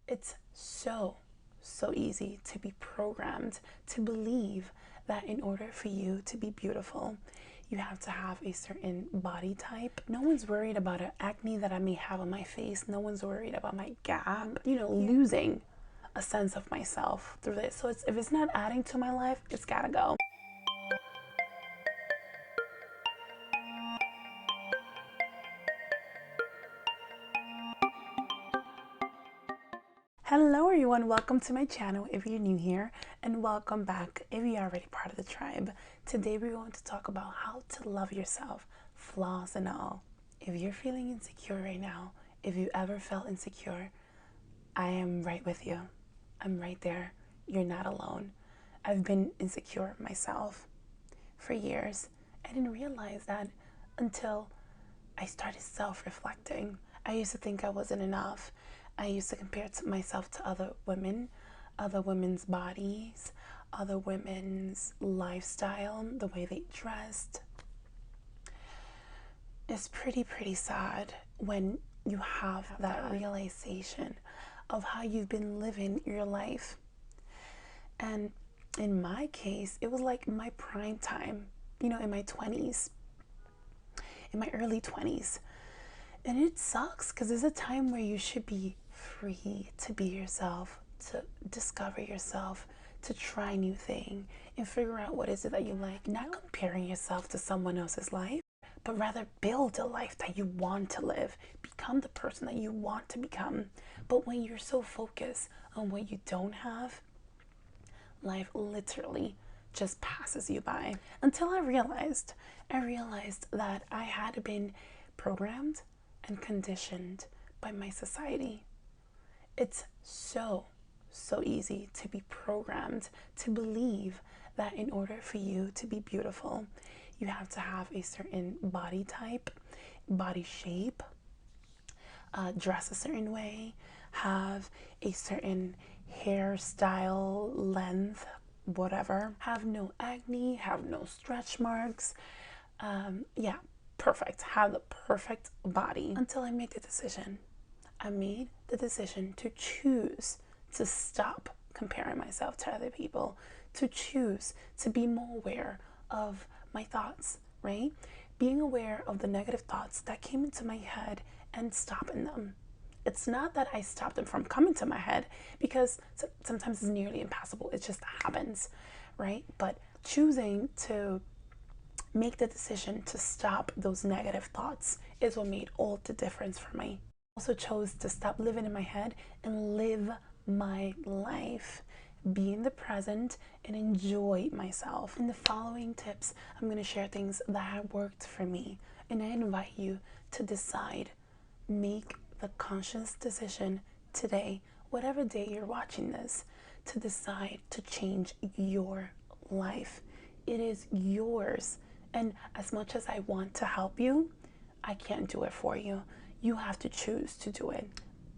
It's so easy to be programmed to believe that in order for you to be beautiful, you have to have a certain body type. No one's worried about an acne that I may have on my face. No one's worried about my gap, losing a sense of myself through this. So if it's not adding to my life, it's gotta go. Hello everyone, welcome to my channel if you're new here, and welcome back if you're already part of the tribe. Today we're going to talk about how to love yourself, flaws and all. If you're feeling insecure right now, if you ever felt insecure, I am right with you. I'm right there. You're not alone. I've been insecure myself for years. I didn't realize that until I started self-reflecting. I used to think I wasn't enough. I used to compare myself to other women, other women's bodies, other women's lifestyle, the way they dressed. It's pretty sad when you have that realization of how you've been living your life. And in my case, it was like my prime time, in my 20s, in my early 20s. And it sucks because it's a time where you should be free to be yourself, to discover yourself, to try new things and figure out what is it that you like. Not comparing yourself to someone else's life, but rather build a life that you want to live. Become the person that you want to become. But when you're so focused on what you don't have, life literally just passes you by. Until I realized that I had been programmed and conditioned by my society. It's so easy to be programmed to believe that in order for you to be beautiful, you have to have a certain body type, body shape, dress a certain way, have a certain hairstyle, length, whatever, have no acne, have no stretch marks, yeah, perfect, have the perfect body. Until I made the decision. I made the decision to choose to stop comparing myself to other people, to choose to be more aware of my thoughts, right? Being aware of the negative thoughts that came into my head and stopping them. It's not that I stopped them from coming to my head, because sometimes it's nearly impossible. It just happens, right? But choosing to make the decision to stop those negative thoughts is what made all the difference for me. I also chose to stop living in my head and live my life, be in the present and enjoy myself. In the following tips, I'm going to share things that have worked for me, and I invite you to decide. Make the conscious decision today, whatever day you're watching this, to decide to change your life. It is yours. And as much as I want to help you, I can't do it for you. You have to choose to do it.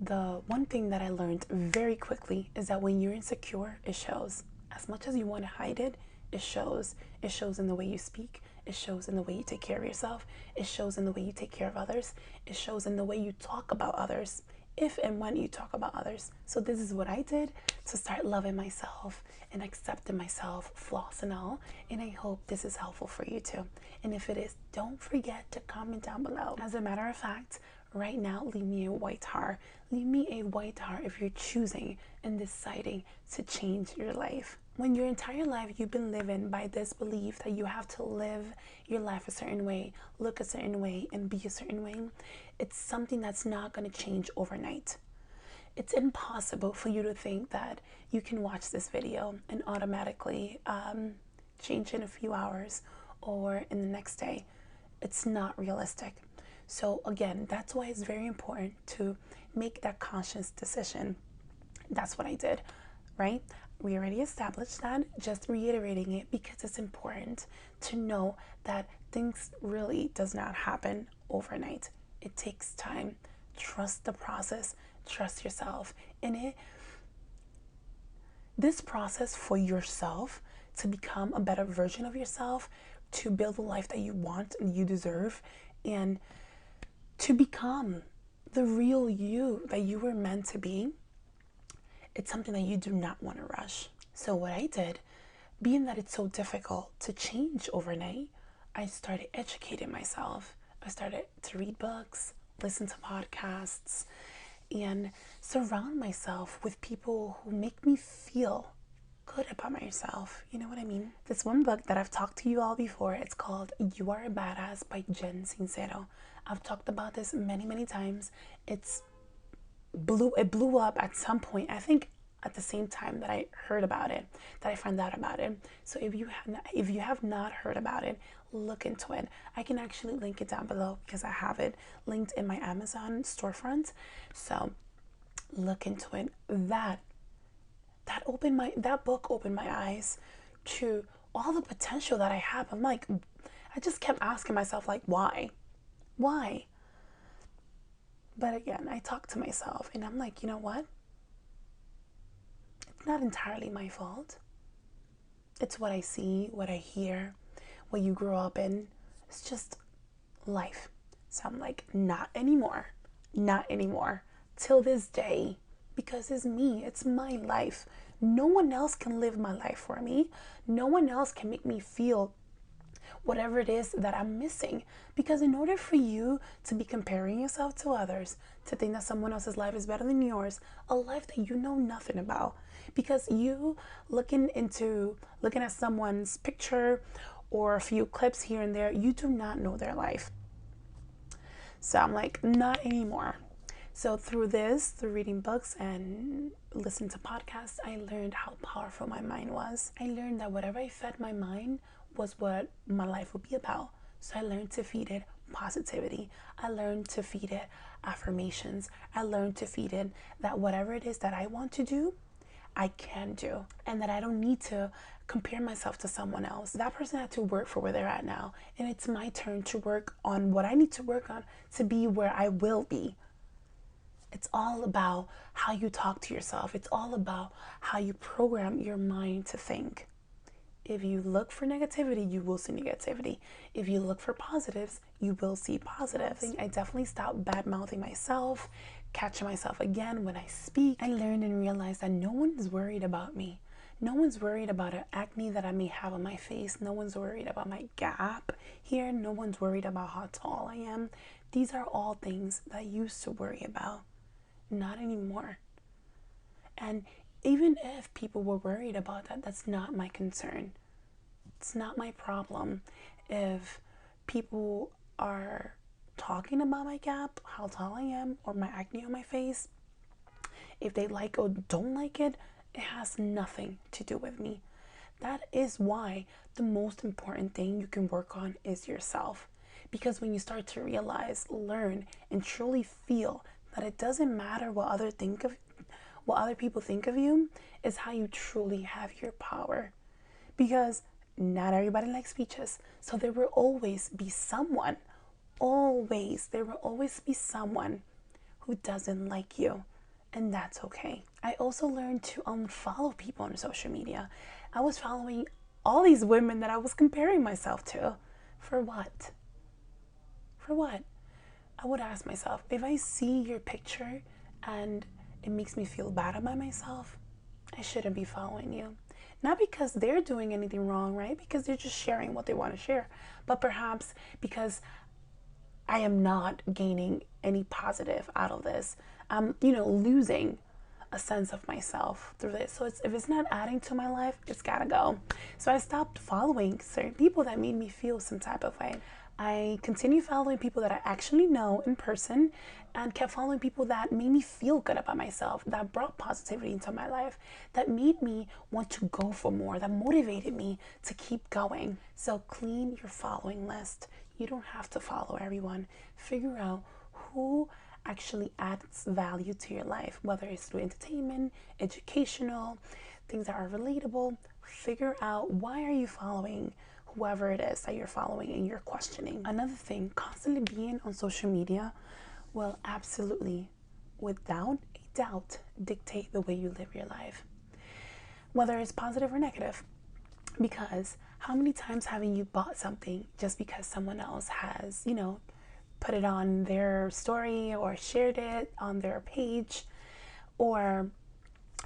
The one thing that I learned very quickly is that when you're insecure, it shows. As much as you want to hide it, it shows. It shows in the way you speak. It shows in the way you take care of yourself. It shows in the way you take care of others. It shows in the way you talk about others, if and when you talk about others. So this is what I did to start loving myself and accepting myself, flaws and all. And I hope this is helpful for you too. And if it is, don't forget to comment down below. As a matter of fact, right now, leave me a white heart. Leave me a white heart if you're choosing and deciding to change your life. When your entire life you've been living by this belief that you have to live your life a certain way, look a certain way, and be a certain way, it's something that's not going to change overnight. It's impossible for you to think that you can watch this video and automatically change in a few hours or in the next day. It's not realistic. So again, that's why it's very important to make that conscious decision. That's what I did, right? We already established that, just reiterating it because it's important to know that things really does not happen overnight. It takes time. Trust the process, trust yourself in it. This process for yourself to become a better version of yourself, to build the life that you want and you deserve, and to become the real you that you were meant to be, it's something that you do not want to rush. So what I did, being that it's so difficult to change overnight, I started educating myself. I started to read books, listen to podcasts, and surround myself with people who make me feel good about myself. You know what I mean? This one book that I've talked to you all before, it's called You Are a Badass by Jen Sincero. I've talked about this many, many times. It blew up at some point. I think at the same time that I heard about it, that I found out about it. So if you have not heard about it, look into it. I can actually link it down below because I have it linked in my Amazon storefront. So look into it. That book opened my eyes to all the potential that I have. I'm like, I just kept asking myself, like, why? But again, I talk to myself and I'm like, you know what? It's not entirely my fault. It's what I see, what I hear, what you grew up in. It's just life. So I'm like, not anymore. Not anymore. Till this day. Because it's me. It's my life. No one else can live my life for me. No one else can make me feel whatever it is that I'm missing. Because in order for you to be comparing yourself to others, to think that someone else's life is better than yours, a life that you know nothing about, because you looking at someone's picture or a few clips here and there, you do not know their life. So I'm like, not anymore. So through reading books and listening to podcasts, I learned how powerful my mind was. I learned that whatever I fed my mind was what my life would be about. So I learned to feed it positivity. I learned to feed it affirmations. I learned to feed it that whatever it is that I want to do, I can do, and that I don't need to compare myself to someone else. That person had to work for where they're at now, and it's my turn to work on what I need to work on to be where I will be. It's all about how you talk to yourself. It's all about how you program your mind to think. If you look for negativity, you will see negativity. If you look for positives, you will see positives. I definitely stopped bad mouthing myself, catching myself again when I speak. I learned and realized that no one's worried about me. No one's worried about an acne that I may have on my face. No one's worried about my gap here. No one's worried about how tall I am. These are all things that I used to worry about. Not anymore. And even if people were worried about that, that's not my concern. It's not my problem. If people are talking about my gap, how tall I am, or my acne on my face, if they like or don't like it, it has nothing to do with me. That is why the most important thing you can work on is yourself. Because when you start to realize, learn, and truly feel that it doesn't matter what other people think of you, is how you truly have your power. Because not everybody likes peaches, so there will always be someone, there will always be someone who doesn't like you, and that's okay. I also learned to unfollow people on social media. I was following all these women that I was comparing myself to. For what? For what? I would ask myself, if I see your picture and it makes me feel bad about myself, I shouldn't be following you. Not because they're doing anything wrong, right? Because they're just sharing what they want to share. But perhaps because I am not gaining any positive out of this. I'm, losing a sense of myself through this. So if it's not adding to my life, it's gotta go. So I stopped following certain people that made me feel some type of way. I continued following people that I actually know in person, and kept following people that made me feel good about myself, that brought positivity into my life, that made me want to go for more, that motivated me to keep going. So clean your following list. You don't have to follow everyone. Figure out who actually adds value to your life, whether it's through entertainment, educational, things that are relatable. Figure out, why are you following whoever it is that you're following and you're questioning. Another thing, constantly being on social media will absolutely, without a doubt, dictate the way you live your life, whether it's positive or negative. Because how many times haven't you bought something just because someone else has, put it on their story or shared it on their page? Or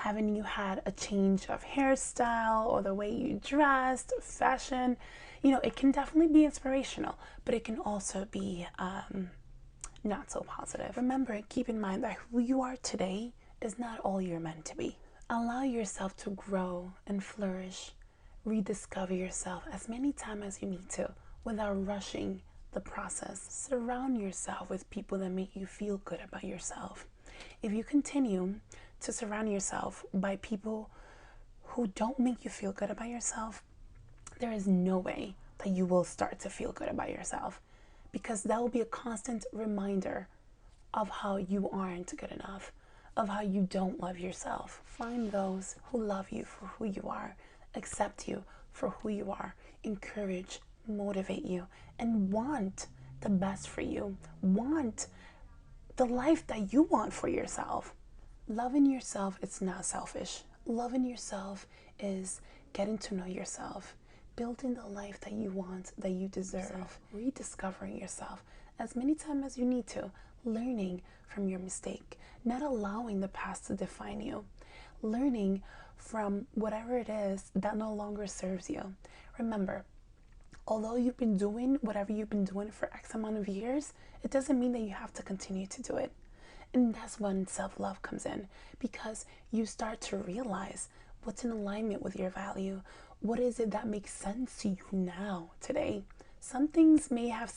Haven't you had a change of hairstyle or the way you dressed, fashion? You know, it can definitely be inspirational, but it can also be not so positive. Remember and keep in mind that who you are today is not all you're meant to be. Allow yourself to grow and flourish. Rediscover yourself as many times as you need to without rushing the process. Surround yourself with people that make you feel good about yourself. If you continue to surround yourself by people who don't make you feel good about yourself, there is no way that you will start to feel good about yourself, because that will be a constant reminder of how you aren't good enough, of how you don't love yourself. Find those who love you for who you are, accept you for who you are, encourage, motivate you, and want the best for you. Want the life that you want for yourself. Loving yourself is not selfish. Loving yourself is getting to know yourself, building the life that you want, that you deserve, rediscovering yourself as many times as you need to, learning from your mistake, not allowing the past to define you, learning from whatever it is that no longer serves you. Remember, although you've been doing whatever you've been doing for X amount of years, it doesn't mean that you have to continue to do it. And that's when self-love comes in, because you start to realize what's in alignment with your value. What is it that makes sense to you now, today? Some things may have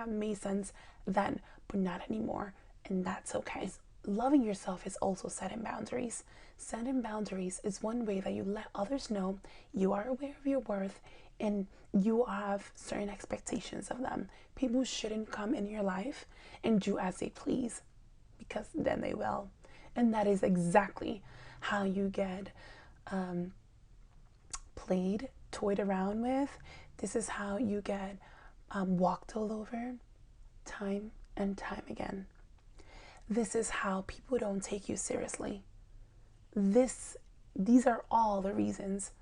made sense then, but not anymore, and that's okay. Loving yourself is also setting boundaries. Setting boundaries is one way that you let others know you are aware of your worth and you have certain expectations of them. People shouldn't come in your life and do as they please, because then they will. And that is exactly how you get played, toyed around with. This is how you get walked all over time and time again. This is how people don't take you seriously. These are all the reasons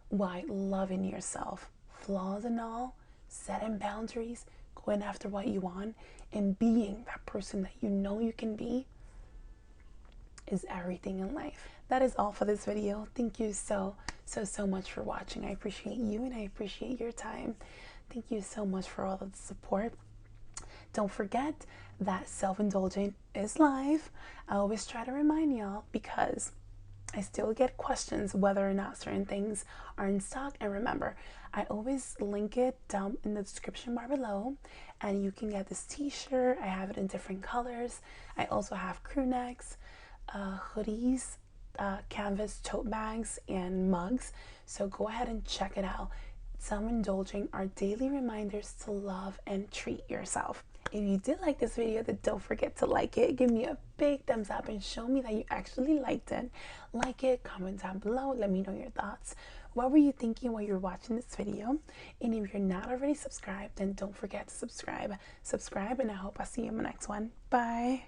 why loving yourself, flaws and all, setting boundaries, going after what you want, and being that person that you know you can be is everything in life. That is all for this video. Thank you so much for watching. I appreciate you and I appreciate your time. Thank you so much for all of the support. Don't forget that Self-Indulgent is live. I always try to remind y'all because I still get questions whether or not certain things are in stock. And remember, I always link it down in the description bar below, and you can get this t-shirt. I have it in different colors. I also have crew necks, hoodies, canvas tote bags, and mugs. So go ahead and check it out. Self-Indulging are daily reminders to love and treat yourself. If you did like this video, then don't forget to like it. Give me a big thumbs up and show me that you actually liked it. Like it, comment down below, let me know your thoughts. What were you thinking while you're watching this video? And if you're not already subscribed, then don't forget to subscribe. And I hope I see you in my next one. Bye.